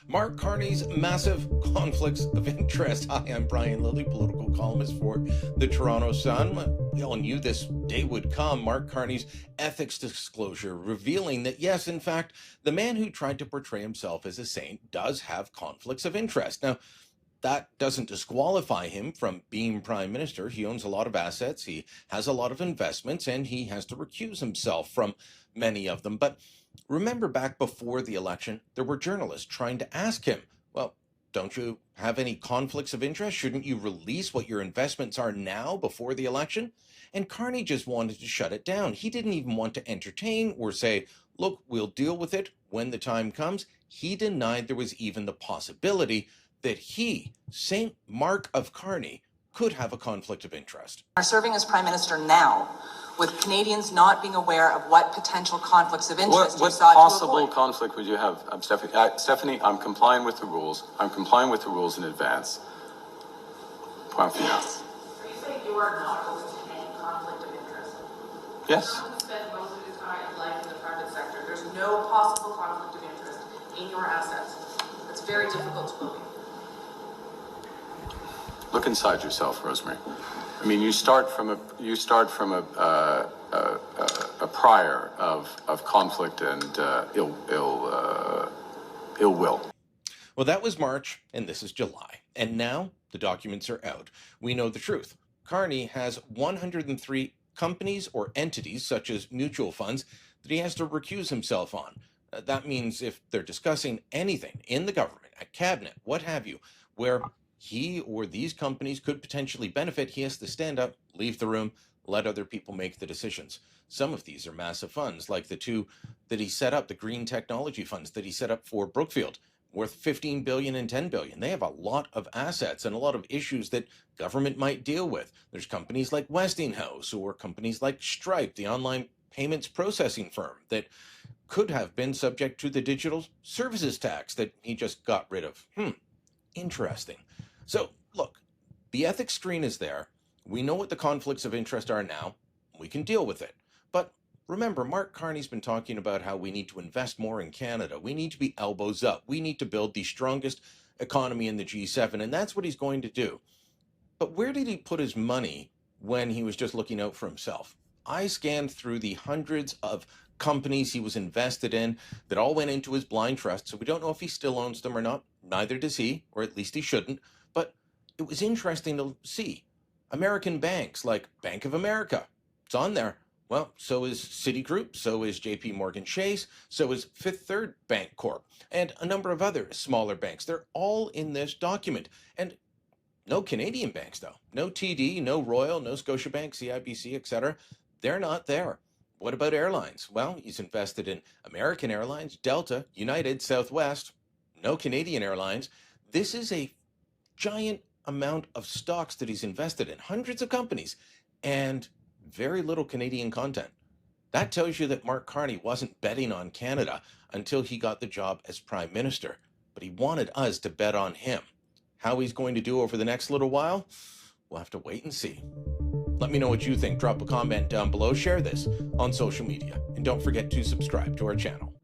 Mark Carney's massive conflicts of interest. Hi, I'm Brian Lilley, political columnist for the Toronto Sun. We all knew this day would come. Mark Carney's ethics disclosure revealing that, yes, in fact, the man who tried to portray himself as a saint does have conflicts of interest. Now, that doesn't disqualify him from being prime minister. He owns a lot of assets, he has a lot of investments, and he has to recuse himself from many of them. But remember, back before the election, there were journalists trying to ask him, well, don't you have any conflicts of interest? Shouldn't you release what your investments are now before the election? And Carney just wanted to shut it down. He didn't even want to entertain or say, look, we'll deal with it when the time comes. He denied there was even the possibility that he, St. Mark of Carney, could have a conflict of interest. Are serving as Prime Minister now, with Canadians not being aware of what potential conflicts of interest you sought to avoid. What possible conflict would you have, Stephanie? Stephanie, I'm complying with the rules. I'm complying with the rules in advance. Point final. Are you saying you are not opposed to any conflict of interest? Yes. Someone spent most of his time in life in the private sector. There's no possible conflict of interest in your assets. It's very difficult to believe. Look inside yourself, Rosemary. I mean, you start from a prior of conflict and ill will. Well, that was March, and this is July. And now the documents are out. We know the truth. Carney has 103 companies or entities, such as mutual funds, that he has to recuse himself on. That means if they're discussing anything in the government, at cabinet, what have you, where he or these companies could potentially benefit, he has to stand up, leave the room, let other people make the decisions. Some of these are massive funds, like the two that he set up, the green technology funds that he set up for Brookfield, worth $15 billion and $10 billion. They have a lot of assets and a lot of issues that government might deal with. There's companies like Westinghouse or companies like Stripe, the online payments processing firm, that could have been subject to the digital services tax that he just got rid of. Interesting. So, look, the ethics screen is there. We know what the conflicts of interest are now. We can deal with it. But remember, Mark Carney's been talking about how we need to invest more in Canada. We need to be elbows up. We need to build the strongest economy in the G7, and that's what he's going to do. But where did he put his money when he was just looking out for himself? I scanned through the hundreds of companies he was invested in that all went into his blind trust, so we don't know if he still owns them or not. Neither does he, or at least he shouldn't. But it was interesting to see. American banks like Bank of America, it's on there. Well, so is Citigroup, so is JP Morgan Chase, so is Fifth Third Bank Corp, and a number of other smaller banks. They're all in this document. And no Canadian banks, though. No TD, no Royal, no Scotiabank, CIBC, etc. They're not there. What about airlines? Well, he's invested in American Airlines, Delta, United, Southwest. No Canadian airlines. This is a giant amount of stocks that he's invested in, hundreds of companies, and very little Canadian content. That tells you that Mark Carney wasn't betting on Canada until he got the job as Prime Minister, but he wanted us to bet on him. How he's going to do over the next little while, we'll have to wait and see. Let me know what you think. Drop a comment down below. Share this on social media. And don't forget to subscribe to our channel.